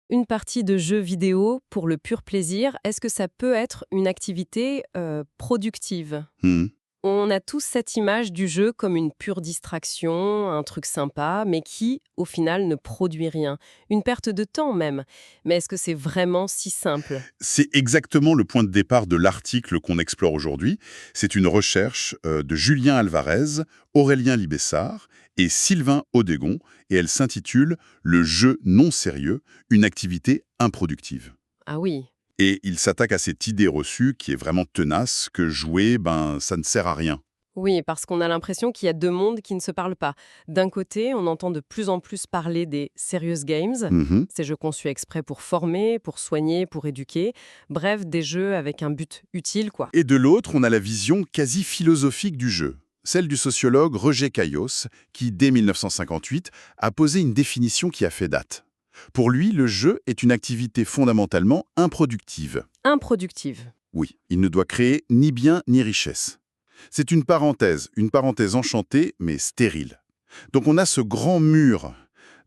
Une partie de jeu vidéo pour le pur plaisir, est-ce que ça peut être une activité productive? Hmm. On a tous cette image du jeu comme une pure distraction, un truc sympa, mais qui, au final, ne produit rien. Une perte de temps même. Mais est-ce que c'est vraiment si simple? C'est exactement le point de départ de l'article qu'on explore aujourd'hui. C'est une recherche de Julien Alvarez, Aurélien Libessard et Sylvain Audegon, et elle s'intitule «Le jeu non sérieux, une activité improductive». Ah oui. Et il s'attaque à cette idée reçue qui est vraiment tenace que jouer, ça ne sert à rien. Oui, parce qu'on a l'impression qu'il y a deux mondes qui ne se parlent pas. D'un côté, on entend de plus en plus parler des serious games, Mhm. ces jeux conçus exprès pour former, pour soigner, pour éduquer, bref, des jeux avec un but utile, quoi. Et de l'autre, on a la vision quasi philosophique du jeu, celle du sociologue Roger Caillos, qui, dès 1958, a posé une définition qui a fait date. Pour lui, le jeu est une activité fondamentalement improductive. Improductive. Oui, il ne doit créer ni bien ni richesse. C'est une parenthèse enchantée mais stérile. Donc on a ce grand mur.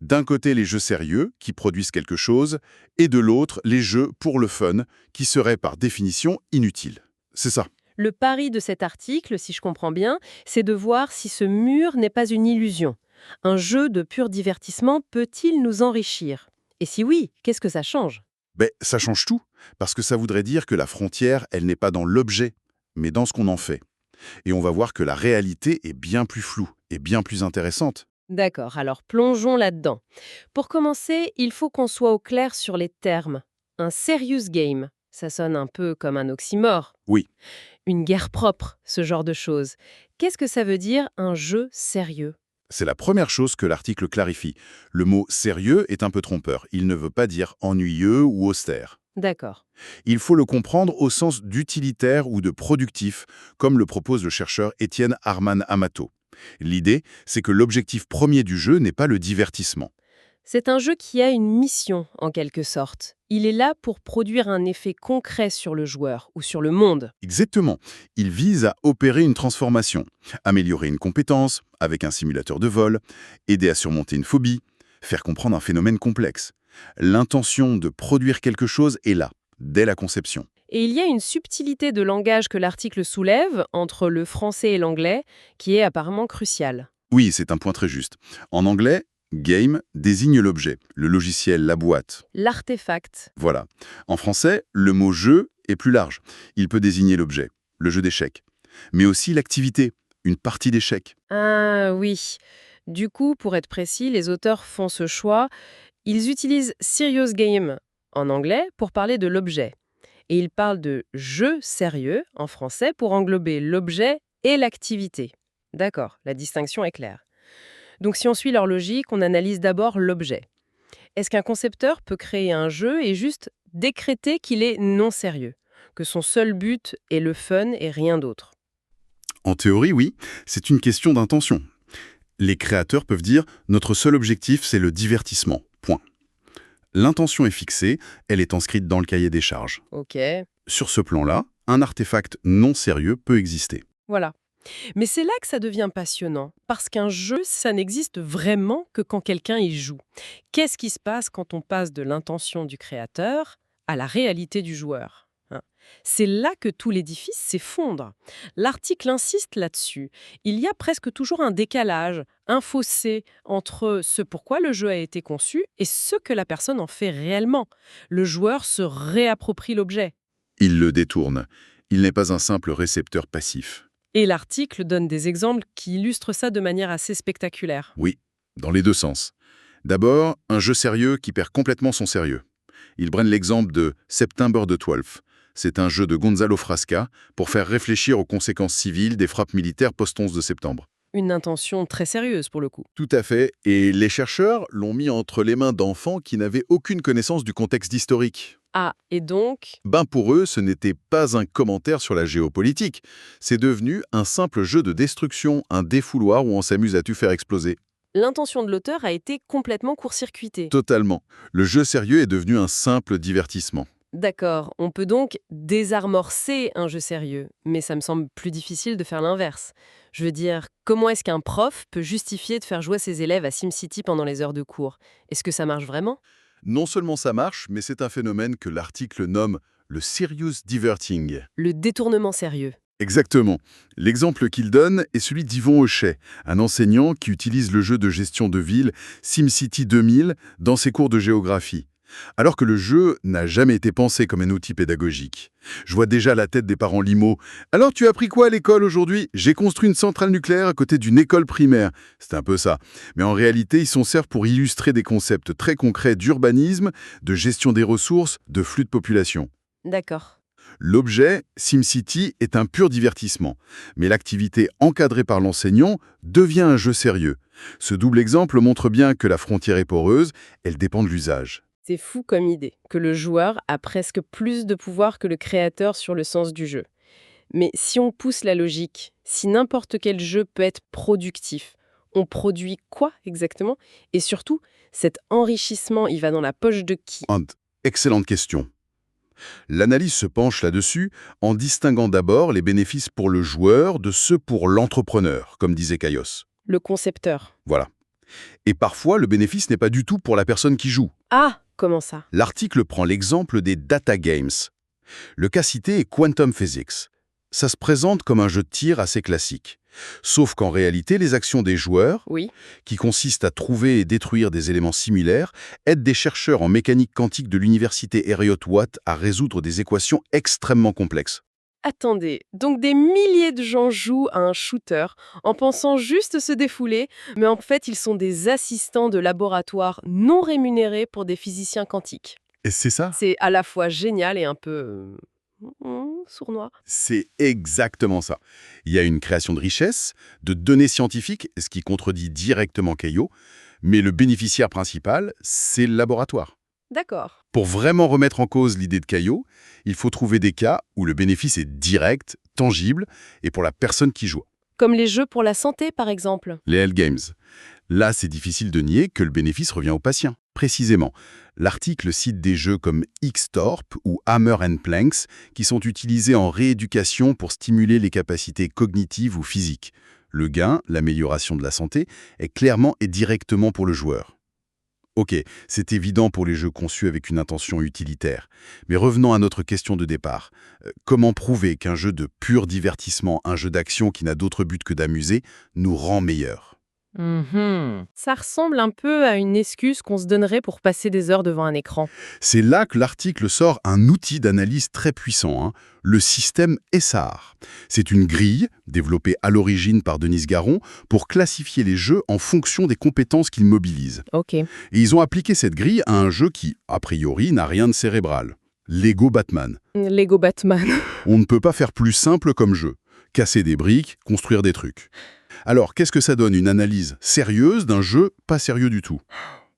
D'un côté, les jeux sérieux, qui produisent quelque chose, et de l'autre, les jeux pour le fun, qui seraient par définition inutiles. C'est ça. Le pari de cet article, si je comprends bien, c'est de voir si ce mur n'est pas une illusion. Un jeu de pur divertissement peut-il nous enrichir? Et si oui, qu'est-ce que ça change? Ben, ça change tout, parce que ça voudrait dire que la frontière, elle n'est pas dans l'objet, mais dans ce qu'on en fait. Et on va voir que la réalité est bien plus floue et bien plus intéressante. D'accord, alors plongeons là-dedans. Pour commencer, il faut qu'on soit au clair sur les termes. Un serious game, ça sonne un peu comme un oxymore. Oui, Une guerre propre, ce genre de choses. Qu'est-ce que ça veut dire un jeu sérieux? c'est la première chose que l'article clarifie. Le mot sérieux est un peu trompeur. Il ne veut pas dire ennuyeux ou austère. D'accord. Il faut le comprendre au sens d'utilitaire ou de productif, comme le propose le chercheur Étienne Arman Amato. L'idée, c'est que l'objectif premier du jeu n'est pas le divertissement. C'est un jeu qui a une mission, en quelque sorte. Il est là pour produire un effet concret sur le joueur ou sur le monde. Exactement. Il vise à opérer une transformation, améliorer une compétence avec un simulateur de vol, aider à surmonter une phobie, faire comprendre un phénomène complexe. L'intention de produire quelque chose est là, dès la conception. Et il y a une subtilité de langage que l'article soulève entre le français et l'anglais qui est apparemment cruciale. Oui, c'est un point très juste. En anglais, game désigne l'objet, le logiciel, la boîte. L'artefact. Voilà. En français, le mot jeu est plus large. Il peut désigner l'objet, le jeu d'échecs, mais aussi l'activité, une partie d'échecs. Ah oui. Du coup, pour être précis, les auteurs font ce choix. Ils utilisent serious game en anglais pour parler de l'objet. Et ils parlent de jeu sérieux en français pour englober l'objet et l'activité. D'accord, la distinction est claire. Donc si on suit leur logique, on analyse d'abord l'objet. Est-ce qu'un concepteur peut créer un jeu et juste décréter qu'il est non sérieux, que son seul but est le fun et rien d'autre? En théorie, oui, c'est une question d'intention. Les créateurs peuvent dire «notre seul objectif, c'est le divertissement. Point». L'intention est fixée, elle est inscrite dans le cahier des charges. Ok, Sur ce plan-là, un artefact non sérieux peut exister. voilà. Mais c'est là que ça devient passionnant, parce qu'un jeu, ça n'existe vraiment que quand quelqu'un y joue. Qu'est-ce qui se passe quand on passe de l'intention du créateur à la réalité du joueur, hein? C'est là que tout l'édifice s'effondre. L'article insiste là-dessus. Il y a presque toujours un décalage, un fossé entre ce pourquoi le jeu a été conçu et ce que la personne en fait réellement. Le joueur se réapproprie l'objet. Il le détourne. Il n'est pas un simple récepteur passif. Et l'article donne des exemples qui illustrent ça de manière assez spectaculaire. Oui, dans les deux sens. D'abord, un jeu sérieux qui perd complètement son sérieux. Ils prennent l'exemple de September the 12th. C'est un jeu de Gonzalo Frasca pour faire réfléchir aux conséquences civiles des frappes militaires post-11 de septembre. Une intention très sérieuse pour le coup. Tout à fait, et les chercheurs l'ont mis entre les mains d'enfants qui n'avaient aucune connaissance du contexte historique. Ah, et donc, Pour eux, ce n'était pas un commentaire sur la géopolitique. C'est devenu un simple jeu de destruction, un défouloir où on s'amuse à tout faire exploser. l'intention de l'auteur a été complètement court-circuitée. Totalement. Le jeu sérieux est devenu un simple divertissement. D'accord, on peut donc désamorcer un jeu sérieux, mais ça me semble plus difficile de faire l'inverse. Je veux dire, comment est-ce qu'un prof peut justifier de faire jouer ses élèves à SimCity pendant les heures de cours? Est-ce que ça marche vraiment? Non seulement ça marche, mais c'est un phénomène que l'article nomme le serious diverting. Le détournement sérieux. Exactement. L'exemple qu'il donne est celui d'Yvon Hochet, un enseignant qui utilise le jeu de gestion de ville SimCity 2000 dans ses cours de géographie. Alors que le jeu n'a jamais été pensé comme un outil pédagogique. Je vois déjà la tête des parents limo. Alors tu as appris quoi à l'école aujourd'hui? J'ai construit une centrale nucléaire à côté d'une école primaire. C'est un peu ça. Mais en réalité, ils s'en servent pour illustrer des concepts très concrets d'urbanisme, de gestion des ressources, de flux de population. D'accord. L'objet, SimCity, est un pur divertissement, mais l'activité encadrée par l'enseignant devient un jeu sérieux. Ce double exemple montre bien que la frontière est poreuse, elle dépend de l'usage. C'est fou comme idée, que le joueur a presque plus de pouvoir que le créateur sur le sens du jeu. Mais si on pousse la logique, si n'importe quel jeu peut être productif, on produit quoi exactement? Et surtout, cet enrichissement, il va dans la poche de qui? Excellente question. L'analyse se penche là-dessus en distinguant d'abord les bénéfices pour le joueur de ceux pour l'entrepreneur, comme disait Caillos. Le concepteur. Voilà. Et parfois, le bénéfice n'est pas du tout pour la personne qui joue. Ah, comment ça? L'article prend l'exemple des data games. Le cas cité est Quantum Physics. Ça se présente comme un jeu de tir assez classique. Sauf qu'en réalité, les actions des joueurs, Oui. qui consistent à trouver et détruire des éléments similaires, aident des chercheurs en mécanique quantique de l'université Heriot-Watt à résoudre des équations extrêmement complexes. Attendez, donc des milliers de gens jouent à un shooter en pensant juste se défouler, mais en fait ils sont des assistants de laboratoire non rémunérés pour des physiciens quantiques. Et c'est ça? C'est à la fois génial et un peu sournois. C'est exactement ça. Il y a une création de richesse, de données scientifiques, ce qui contredit directement Caillot, mais le bénéficiaire principal, c'est le laboratoire. D'accord. Pour vraiment remettre en cause l'idée de Caillot, il faut trouver des cas où le bénéfice est direct, tangible, et pour la personne qui joue. Comme les jeux pour la santé par exemple. Les Health Games. Là, c'est difficile de nier que le bénéfice revient au patient. Précisément, l'article cite des jeux comme X-Torp ou Hammer and Planks qui sont utilisés en rééducation pour stimuler les capacités cognitives ou physiques. Le gain, l'amélioration de la santé, est clairement et directement pour le joueur. Ok, c'est évident pour les jeux conçus avec une intention utilitaire. Mais revenons à notre question de départ. Comment prouver qu'un jeu de pur divertissement, un jeu d'action qui n'a d'autre but que d'amuser, nous rend meilleurs? Ça ressemble un peu à une excuse qu'on se donnerait pour passer des heures devant un écran. C'est là que l'article sort un outil d'analyse très puissant, le système ESSAR. C'est une grille, développée à l'origine par Denis Garon, pour classifier les jeux en fonction des compétences qu'ils mobilisent. Ok. Et ils ont appliqué cette grille à un jeu qui, a priori, n'a rien de cérébral. Lego Batman. Lego Batman. On ne peut pas faire plus simple comme jeu. Casser des briques, construire des trucs. Alors, qu'est-ce que ça donne une analyse sérieuse d'un jeu pas sérieux du tout?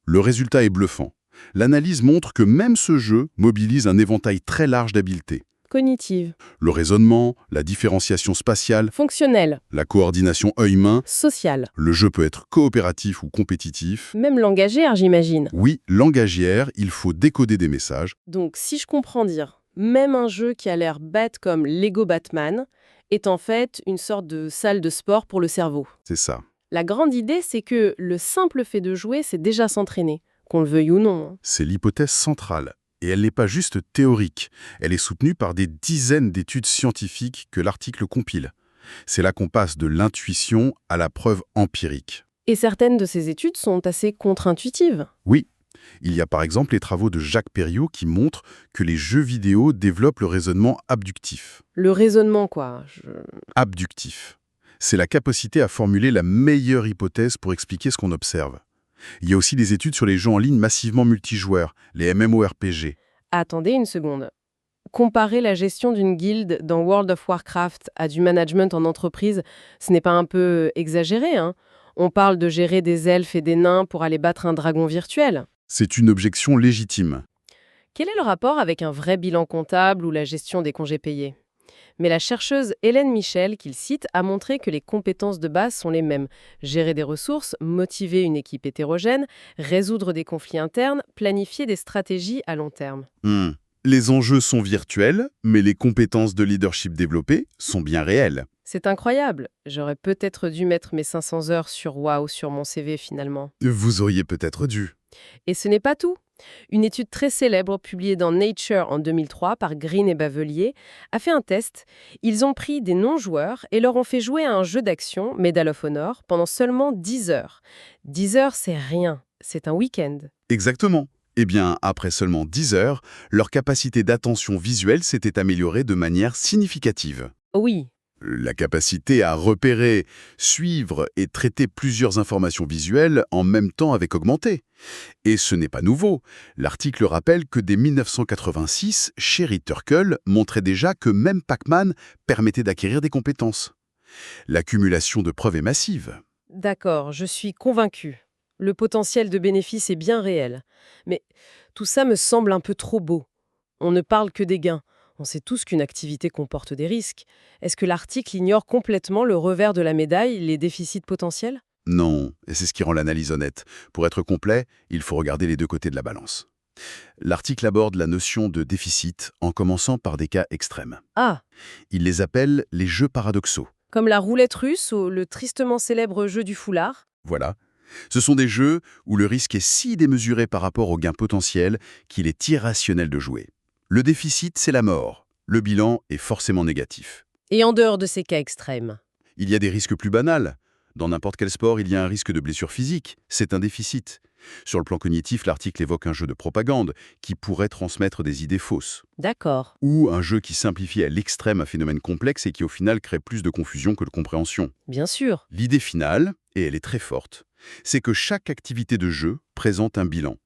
Le résultat est bluffant. L'analyse montre que même ce jeu mobilise un éventail très large d'habiletés. Cognitive. Le raisonnement, la différenciation spatiale, Fonctionnelle. la coordination œil-main. Sociale. Le jeu peut être coopératif ou compétitif. Même langagière, j'imagine. Oui, langagière, il faut décoder des messages. Donc, si je comprends dire, même un jeu qui a l'air bête comme Lego Batman est en fait une sorte de salle de sport pour le cerveau. C'est ça. La grande idée, c'est que le simple fait de jouer, c'est déjà s'entraîner, qu'on le veuille ou non. C'est l'hypothèse centrale. Et elle n'est pas juste théorique. Elle est soutenue par des dizaines d'études scientifiques que l'article compile. C'est là qu'on passe de l'intuition à la preuve empirique. Et certaines de ces études sont assez contre-intuitives. Oui. Il y a par exemple les travaux de Jacques Perriot qui montrent que les jeux vidéo développent le raisonnement abductif. Le raisonnement, quoi. Abductif. C'est la capacité à formuler la meilleure hypothèse pour expliquer ce qu'on observe. Il y a aussi des études sur les jeux en ligne massivement multijoueurs, les MMORPG. Attendez une seconde. Comparer la gestion d'une guilde dans World of Warcraft à du management en entreprise, ce n'est pas un peu exagéré, hein? On parle de gérer des elfes et des nains pour aller battre un dragon virtuel. C'est une objection légitime. Quel est le rapport avec un vrai bilan comptable ou la gestion des congés payés? Mais la chercheuse Hélène Michel, qu'il cite, a montré que les compétences de base sont les mêmes. Gérer des ressources, motiver une équipe hétérogène, résoudre des conflits internes, planifier des stratégies à long terme. Les enjeux sont virtuels, mais les compétences de leadership développées sont bien réelles. C'est incroyable. J'aurais peut-être dû mettre mes 500 heures sur WoW sur mon CV finalement. Vous auriez peut-être dû. Et ce n'est pas tout. Une étude très célèbre publiée dans Nature en 2003 par Green et Bavelier a fait un test. Ils ont pris des non-joueurs et leur ont fait jouer à un jeu d'action, Medal of Honor, pendant seulement 10 heures. 10 heures, c'est rien. C'est un week-end. Exactement. Eh bien, après seulement 10 heures, leur capacité d'attention visuelle s'était améliorée de manière significative. Oui. La capacité à repérer, suivre et traiter plusieurs informations visuelles en même temps avait augmenté. Et ce n'est pas nouveau. L'article rappelle que dès 1986, Sherry Turkle montrait déjà que même Pac-Man permettait d'acquérir des compétences. L'accumulation de preuves est massive. D'accord, je suis convaincue. Le potentiel de bénéfice est bien réel. Mais tout ça me semble un peu trop beau. On ne parle que des gains. On sait tous qu'une activité comporte des risques. Est-ce que l'article ignore complètement le revers de la médaille, les déficits potentiels? Non, et c'est ce qui rend l'analyse honnête. Pour être complet, il faut regarder les deux côtés de la balance. L'article aborde la notion de déficit en commençant par des cas extrêmes. Ah, Il les appelle les jeux paradoxaux. comme la roulette russe ou le tristement célèbre jeu du foulard? Voilà. Ce sont des jeux où le risque est si démesuré par rapport au gain potentiel qu'il est irrationnel de jouer. Le déficit, c'est la mort. Le bilan est forcément négatif. Et en dehors de ces cas extrêmes? Il y a des risques plus banals. Dans n'importe quel sport, il y a un risque de blessure physique. C'est un déficit. Sur le plan cognitif, l'article évoque un jeu de propagande qui pourrait transmettre des idées fausses. D'accord. Ou un jeu qui simplifie à l'extrême un phénomène complexe et qui au final crée plus de confusion que de compréhension. Bien sûr. L'idée finale, et elle est très forte, c'est que chaque activité de jeu présente un bilan.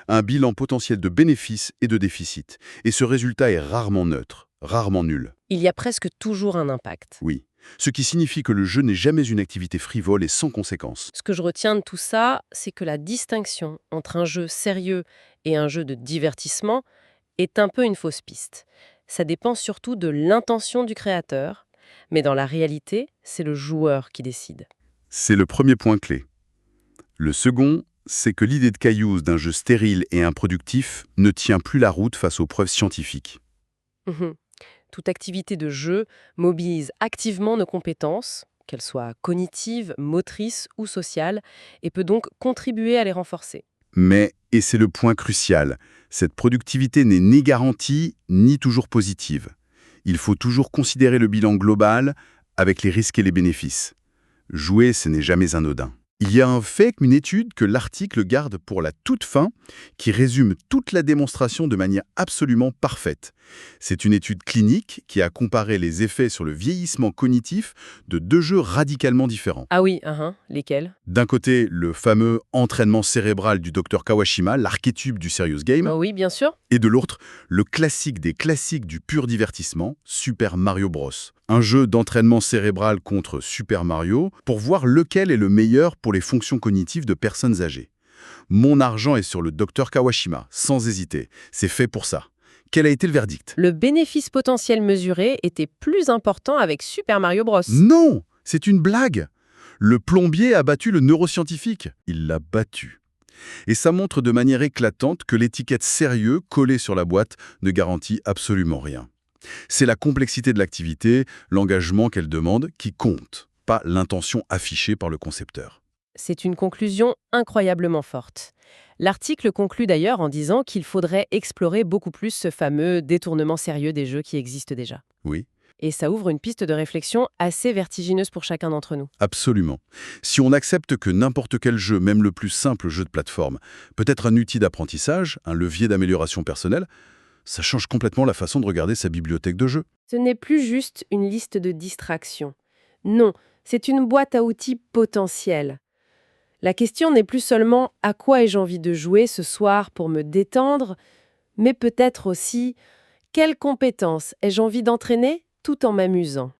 Un bilan potentiel de bénéfices et de déficits. Et ce résultat est rarement neutre, rarement nul. Il y a presque toujours un impact. Oui. Ce qui signifie que le jeu n'est jamais une activité frivole et sans conséquences. Ce que je retiens de tout ça, c'est que la distinction entre un jeu sérieux et un jeu de divertissement est un peu une fausse piste. Ça dépend surtout de l'intention du créateur, mais dans la réalité, c'est le joueur qui décide. C'est le premier point clé. Le second, c'est que l'idée de Cailloux d'un jeu stérile et improductif ne tient plus la route face aux preuves scientifiques. Mhm. Toute activité de jeu mobilise activement nos compétences, qu'elles soient cognitives, motrices ou sociales, et peut donc contribuer à les renforcer. Mais, et c'est le point crucial, cette productivité n'est ni garantie ni toujours positive. Il faut toujours considérer le bilan global avec les risques et les bénéfices. Jouer, ce n'est jamais anodin. Il y a un fait, une étude que l'article garde pour la toute fin, qui résume toute la démonstration de manière absolument parfaite. C'est une étude clinique qui a comparé les effets sur le vieillissement cognitif de deux jeux radicalement différents. Ah oui, lesquels? D'un côté, le fameux entraînement cérébral du Dr Kawashima, l'archétype du serious game, Oh oui, bien sûr. et de l'autre, le classique des classiques du pur divertissement, Super Mario Bros. Un jeu d'entraînement cérébral contre Super Mario pour voir lequel est le meilleur pour les fonctions cognitives de personnes âgées. Mon argent est sur le Dr Kawashima, sans hésiter. C'est fait pour ça. Quel a été le verdict? Le bénéfice potentiel mesuré était plus important avec Super Mario Bros. Non! C'est une blague! Le plombier a battu le neuroscientifique. Il l'a battu. Et ça montre de manière éclatante que l'étiquette sérieux collée sur la boîte ne garantit absolument rien. C'est la complexité de l'activité, l'engagement qu'elle demande, qui compte, pas l'intention affichée par le concepteur. C'est une conclusion incroyablement forte. L'article conclut d'ailleurs en disant qu'il faudrait explorer beaucoup plus ce fameux détournement sérieux des jeux qui existent déjà. Oui, Et ça ouvre une piste de réflexion assez vertigineuse pour chacun d'entre nous. absolument. Si on accepte que n'importe quel jeu, même le plus simple jeu de plateforme, peut être un outil d'apprentissage, un levier d'amélioration personnelle, ça change complètement la façon de regarder sa bibliothèque de jeux. Ce n'est plus juste une liste de distractions. Non, c'est une boîte à outils potentielle. La question n'est plus seulement à quoi ai-je envie de jouer ce soir pour me détendre, mais peut-être aussi quelles compétences ai-je envie d'entraîner tout en m'amusant.